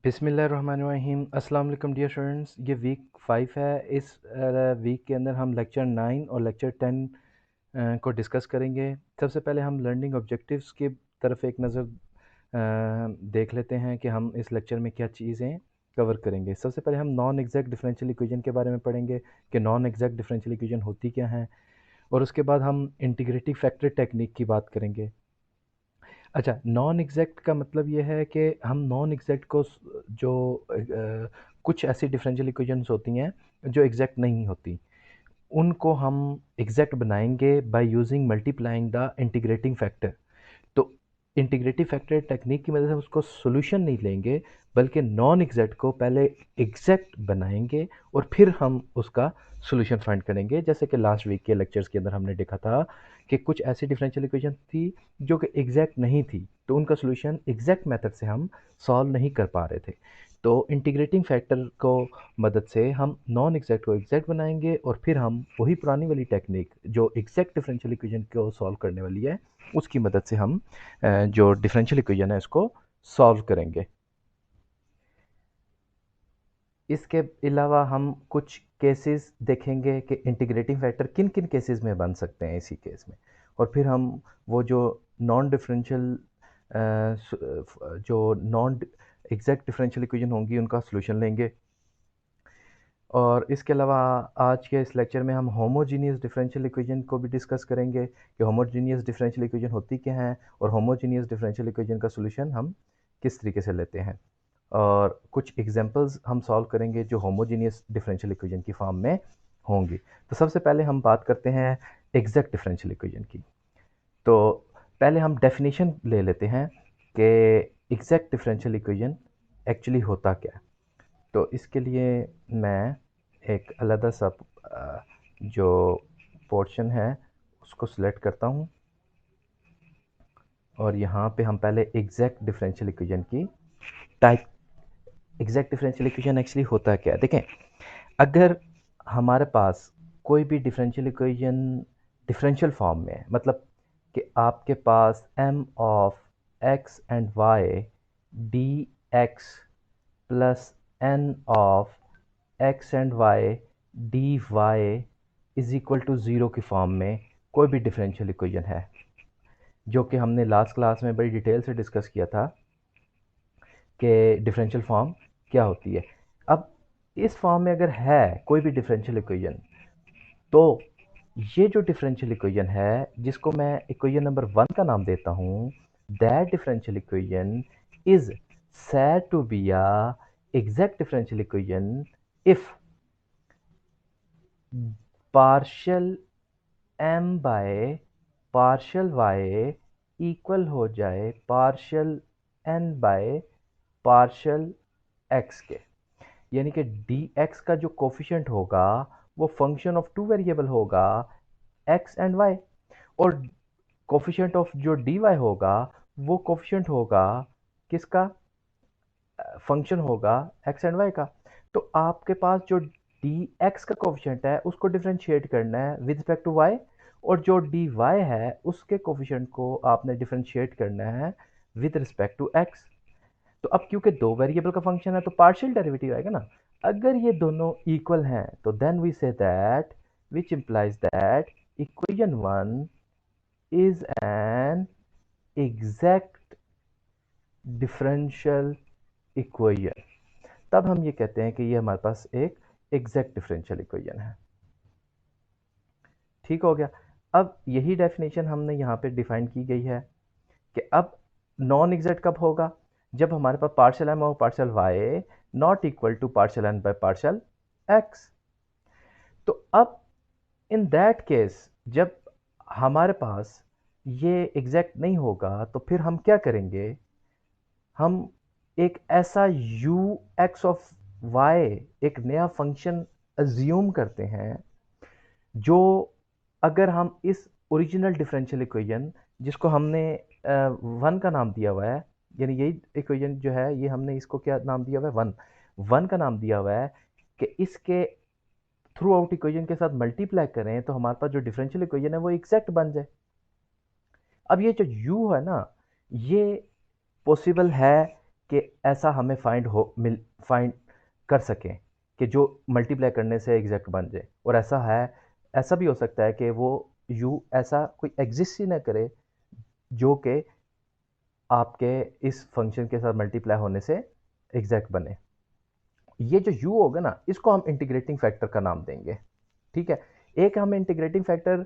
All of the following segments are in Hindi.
बिस्मिल्लाहिर्रहमानिर्रहीम। अस्सलाम वालेकुम डियर स्टूडेंट्स, ये वीक 5 है। इस वीक के अंदर हम लेक्चर 9 और लेक्चर 10 को डिस्कस करेंगे। सबसे पहले हम लर्निंग ऑब्जेक्टिव्स की तरफ एक नज़र देख लेते हैं कि हम इस लेक्चर में क्या चीज़ें कवर करेंगे। सबसे पहले हम नॉन एग्जैक्ट डिफरेंशियल इक्वेशन के बारे में पढ़ेंगे कि नॉन एग्जैक्ट डिफरेंशियल इक्वेशन होती क्या है, और उसके बाद हम इंटीग्रेटिव फैक्टर टेक्निक की बात करेंगे। अच्छा, नॉन एग्जैक्ट का मतलब ये है कि हम नॉन एग्जैक्ट को जो कुछ ऐसी डिफरेंशियल इक्वेशंस होती हैं जो एग्जैक्ट नहीं होती, उनको हम एग्जैक्ट बनाएंगे by using multiplying the integrating factor. तो इंटीग्रेटिव फैक्टर टेक्निक की मदद से हम उसको सोल्यूशन नहीं लेंगे, बल्कि नॉन एग्जैक्ट को पहले एग्जैक्ट बनाएंगे और फिर हम उसका सोल्यूशन फाइंड करेंगे। जैसे कि लास्ट वीक के लेक्चर्स के अंदर हमने देखा था कि कुछ ऐसी डिफरेंशियल इक्वेशन थी जो कि एग्जैक्ट नहीं थी, तो उनका सोल्यूशन एग्जैक्ट मेथड से हम सॉल्व नहीं कर पा रहे थे। तो इंटीग्रेटिंग फैक्टर को मदद से हम नॉन एग्जैक्ट को एग्जैक्ट बनाएंगे और फिर हम वही पुरानी वाली टेक्निक जो एग्जैक्ट डिफरेंशियल इक्वेशन को सॉल्व करने वाली है, उसकी मदद से हम जो डिफरेंशियल इक्वेशन है इसको सॉल्व करेंगे। इसके अलावा हम कुछ केसेस देखेंगे कि इंटीग्रेटिंग फैक्टर किन किन केसेस में बन सकते हैं इसी केस में, और फिर हम वो जो नॉन डिफरेंशियल जो नॉन एग्जैक्ट डिफरेंशियल इक्वेशन होंगी उनका सॉल्यूशन लेंगे। और इसके अलावा आज के इस लेक्चर में हम होमोजीनियस डिफरेंशियल इक्वेशन को भी डिस्कस करेंगे कि होमोजीनियस डिफरेंशियल इक्वेशन होती क्या है और होमोजीनियस डिफरेंशियल इक्वेशन का सॉल्यूशन हम किस तरीके से लेते हैं, और कुछ एग्जांपल्स हम सॉल्व करेंगे जो होमोजीनियस डिफरेंशियल इक्वेशन की फॉर्म में होंगी। तो सबसे पहले हम बात करते हैं एग्जैक्ट डिफरेंशियल इक्वेशन की। तो पहले हम डेफिनेशन ले लेते हैं कि एग्जैक्ट डिफरेंशियल इक्वेशन एक्चुअली होता क्या है। तो इसके लिए मैं एक अलग सा जो पोर्शन है उसको सिलेक्ट करता हूँ, और यहाँ पे हम पहले एग्जैक्ट डिफरेंशियल इक्वेशन की type. Exact differential equation actually होता क्या है, देखें। अगर हमारे पास कोई भी डिफरेंशियल इक्वेशन डिफरेंशियल फॉर्म में है, मतलब कि आपके पास m of x and y dx plus n of x and y dy is equal to zero की फॉर्म में कोई भी डिफरेंशियल इक्वेशन है, जो कि हमने लास्ट क्लास में बड़ी डिटेल से डिस्कस किया था कि डिफरेंशियल फॉर्म क्या होती है। अब इस फॉर्म में अगर है कोई भी डिफरेंशियल इक्वेशन, तो ये जो डिफरेंशियल इक्वेशन है जिसको मैं इक्वेशन नंबर 1 का नाम देता हूँ, that differential equation is said to be a exact differential equation if partial m by partial y equal हो जाए partial n by partial x के। यानी कि dx का जो कोफिशिएंट होगा वो फंक्शन ऑफ टू वेरिएबल होगा x एंड y, और कोफिशिएंट ऑफ जो dy होगा वो कोफिशिएंट होगा किसका, फंक्शन होगा x एंड y का। तो आपके पास जो dx का कोफिशिएंट है उसको डिफरेंशिएट करना है विद रिस्पेक्ट टू y, और जो dy है उसके कोफिशिएंट को आपने डिफरेंशिएट करना है विद रिस्पेक्ट टू x। तो अब क्योंकि दो वेरिएबल का फंक्शन है तो पार्शियल डेरिवेटिव आएगा ना। अगर ये दोनों इक्वल हैं तो then we say that which implies that equation 1 is an exact differential equation. तब हम ये कहते हैं कि ये हमारे पास एक एग्जैक्ट डिफरेंशियल इक्वेशन है। ठीक हो गया। अब यही डेफिनेशन हमने यहाँ पे डिफाइन की गई है कि अब नॉन एग्जैक्ट कब होगा, जब हमारे पास पार्शियल एम और partial y not equal to partial n by partial x. तो अब इन दैट केस जब हमारे पास ये एग्जैक्ट नहीं होगा तो फिर हम क्या करेंगे, हम एक ऐसा u x ऑफ y एक नया फंक्शन अज्यूम करते हैं जो, अगर हम इस ओरिजिनल डिफरेंशियल इक्वेशन जिसको हमने 1 का नाम दिया हुआ है, यानी यही इक्वेशन जो है ये हमने इसको क्या नाम दिया हुआ है, 1 का नाम दिया हुआ है, कि इसके थ्रू आउट इक्वेशन के साथ मल्टीप्लाई करें तो हमारे पास जो डिफरेंशियल इक्वेशन है वो एग्जैक्ट बन जाए। अब ये जो u है ना, ये पॉसिबल है कि ऐसा हमें फाइंड कर सकें कि जो मल्टीप्लाई करने से एग्जैक्ट बन जाए। और ऐसा है, ऐसा भी हो सकता है कि वो यू ऐसा कोई एग्जिस्ट ही ना करे जो कि आपके इस फंक्शन के साथ मल्टीप्लाई होने से एग्जैक्ट बने। ये जो u होगा ना, इसको हम इंटीग्रेटिंग फैक्टर का नाम देंगे। ठीक है, एक हम integrating factor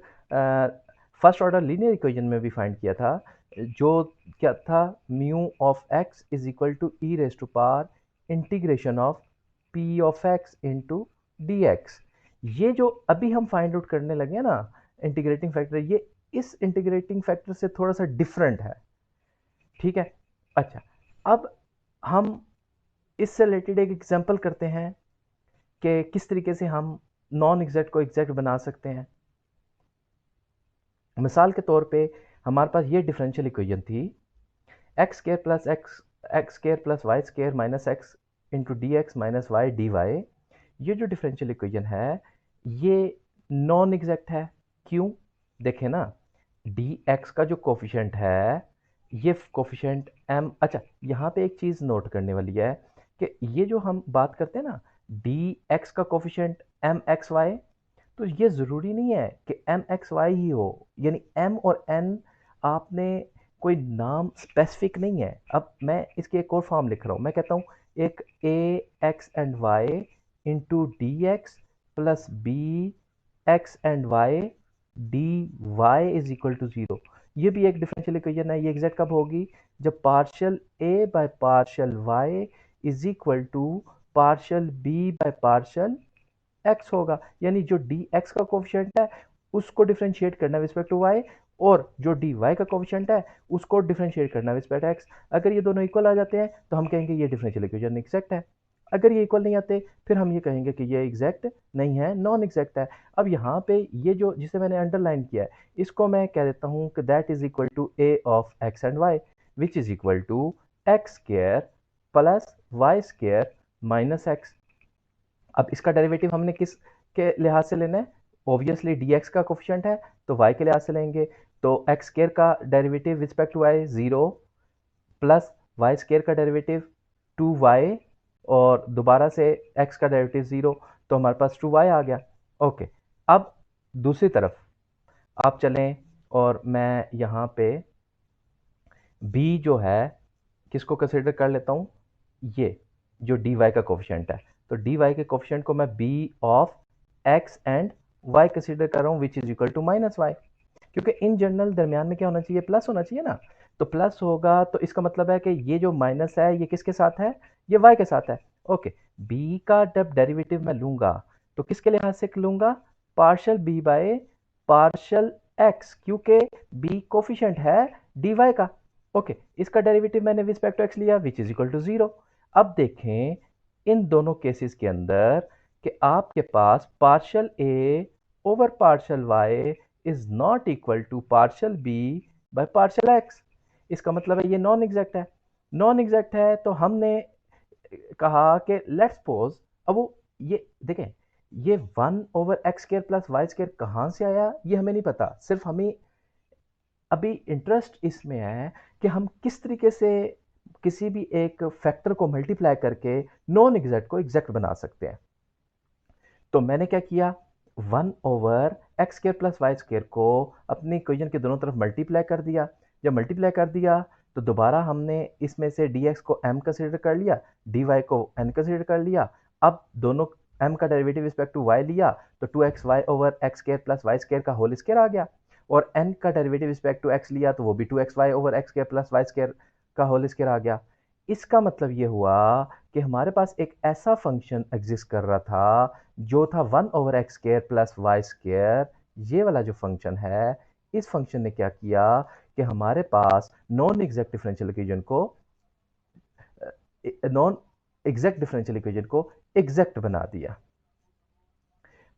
first order linear equation में भी फाइंड किया था, जो क्या था, mu of x is equal to e raise to power integration of p of x into D x. ये जो अभी हम फाइंड आउट करने लगे ना इंटीग्रेटिंग फैक्टर, ये इस इंटीग्रेटिंग फैक्टर से थोड़ा सा डिफरेंट है। ठीक है, अच्छा, अब हम इससे रिलेटेड एक एग्जांपल करते हैं कि किस तरीके से हम नॉन एग्जैक्ट को एग्जैक्ट बना सकते हैं। मिसाल के तौर पे हमारे पास ये डिफरेंशियल इक्वेशन थी, x square plus y square minus x into D x minus y D y. ये जो डिफरेंशियल इक्वेशन है ये नॉन एग्जैक्ट है। क्यों? देखें ना, डी एक्स का जो कोफिशेंट है ये कोफिशेंट एम। अच्छा, यहाँ पे एक चीज़ नोट करने वाली है कि ये जो हम बात करते हैं ना डी एक्स का कोफिशेंट एम एक्स वाई, तो ये ज़रूरी नहीं है कि एम एक्स वाई ही हो, यानी एम और एन आपने कोई नाम स्पेसिफिक नहीं है। अब मैं इसके एक और फॉर्म लिख रहा हूँ, मैं कहता हूँ एक A X and Y into D x plus B X and Y D Y is equal to zero. ये भी एक डिफरेंशियल इक्वेशन है। ये एग्जैक्ट कब होगी? जब partial a by partial Y is equal to partial B by partial x होगा। यानी जो डी एक्स का कोफिशिएंट है उसको डिफरेंशिएट करना रिस्पेक्ट टू वाई, और जो डी वाई का कोफिशिएंट है उसको डिफरेंशिएट करना रिस्पेक्ट एक्स। अगर ये दोनों इक्वल आ जाते हैं तो हम कहेंगे ये डिफरेंशियल इक्वेशन एग्जैक्ट है। अगर ये इक्वल नहीं आते फिर हम ये कहेंगे कि ये एग्जैक्ट नहीं है, नॉन एग्जैक्ट है। अब यहाँ पे ये जो जिसे मैंने अंडरलाइन किया है इसको मैं कह देता हूँ कि that is equal to a of x and y which is equal to x square plus y square minus x. अब इसका डेरिवेटिव हमने किस के लिहाज से लेना है? ऑब्वियसली डी एक्स का कोफिशिएंट है तो वाई के लिहाज से लेंगे, तो एक्स स्केयर का derivative respect to y zero, plus y square का डेरिवेटिव टू वाई, और दोबारा से एक्स का डेरिवेटिव जीरो, तो हमारे पास टू वाई आ गया। ओके, अब दूसरी तरफ आप चलें और मैं यहाँ पे बी जो है किसको कंसिडर कर लेता हूँ, ये जो डी वाई का कोफिशिएंट है, तो डी वाई के कोफिशिएंट को मैं b of x and y consider कर रहा हूँ which is equal to minus y, क्योंकि इन जनरल दरमियान में क्या होना चाहिए? प्लस होना चाहिए ना। तो प्लस होगा तो इसका मतलब है कि ये जो माइनस है ये किसके साथ है? ये वाई के साथ है। ओके, बी का जब डेरिवेटिव मैं लूंगा तो किसके लिहाज से लूंगा? Partial B by partial X, क्योंकि बी कोफिशिएंट है डी वाई का। ओके, इसका डेरिवेटिव मैंने रिस्पेक्ट टू एक्स लिया which is equal to zero. अब देखें इन दोनों केसेस के अंदर कि आपके पास partial A over partial Y is not equal to partial B by partial X. इसका मतलब है ये नॉन एग्जैक्ट है। नॉन एग्जैक्ट है तो हमने कहा कि लेट्स सपोज, अब वो ये देखें, ये one over x square plus y square कहाँ से आया ये हमें नहीं पता। सिर्फ हमें अभी इंटरेस्ट इसमें है कि हम किस तरीके से किसी भी एक फैक्टर को मल्टीप्लाई करके नॉन एग्जैक्ट को एग्जैक्ट बना सकते हैं। तो मैंने क्या किया, one over x square plus y square को अपनी इक्वेशन के दोनों तरफ मल्टीप्लाई कर दिया। जब मल्टीप्लाई कर दिया तो दोबारा हमने इसमें से डी एक्स को एम कंसिडर कर लिया, डी वाई को एन कंसिडर कर लिया। अब दोनों एम का डेरिवेटिव रिस्पेक्ट टू वाई लिया तो two x y over x square plus y square का होल स्क्वायर आ गया, और एन का डेरिवेटिव रिस्पेक्ट टू एक्स लिया तो वो भी two x y over x square plus y square का होल स्क्वायर आ गया। इसका मतलब ये हुआ कि हमारे पास एक ऐसा फंक्शन एग्जिस्ट कर रहा था जो था one over x square plus y square. ये वाला जो फंक्शन है, इस फंक्शन ने क्या किया कि हमारे पास नॉन एग्जैक्ट डिफरेंशियल इक्वेशन को एग्जैक्ट बना दिया।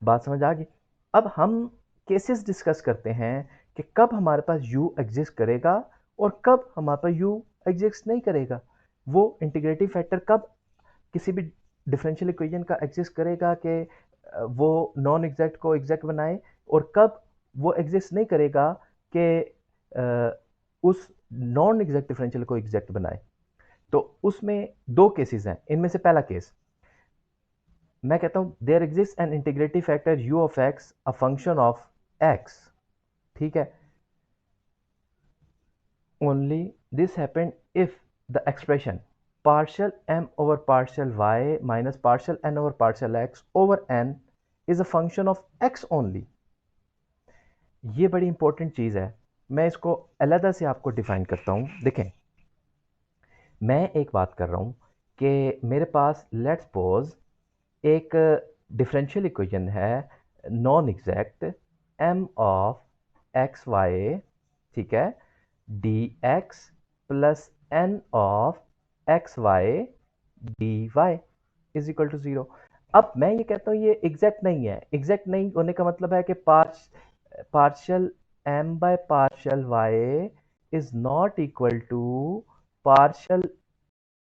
बात समझ आ गई? अब हम केसेस डिस्कस करते हैं कि कब हमारे पास u एग्जिस्ट करेगा और कब हमारे पास u एग्जिस्ट नहीं करेगा। वो इंटीग्रेटिव फैक्टर कब किसी भी डिफरेंशियल इक्वेशन का एग्जिस्ट करेगा कि वो नॉन एग्जैक्ट को एग्जैक्ट बनाए, और कब वो एग्जिस्ट नहीं करेगा कि उस नॉन एग्जैक्ट डिफरेंशियल को एग्जैक्ट बनाए। तो उसमें दो केसेस हैं, इनमें से पहला केस मैं कहता हूं there exist an integrative factor u of x a function of x, ठीक है, only this happened if the expression partial m over partial y minus partial n over partial x over n is a function of x only। ये बड़ी इंपॉर्टेंट चीज़ है, मैं इसको अलग से आपको डिफाइन करता हूँ। देखें, मैं एक बात कर रहा हूँ कि मेरे पास लेट्स सपोज एक डिफरेंशियल इक्वेशन है non exact m of x y, ठीक है, d x plus n of x y D Y is equal to zero. अब मैं ये कहता हूँ ये एग्जैक्ट नहीं है। एग्जैक्ट नहीं होने का मतलब है कि partial m by partial y is not equal to partial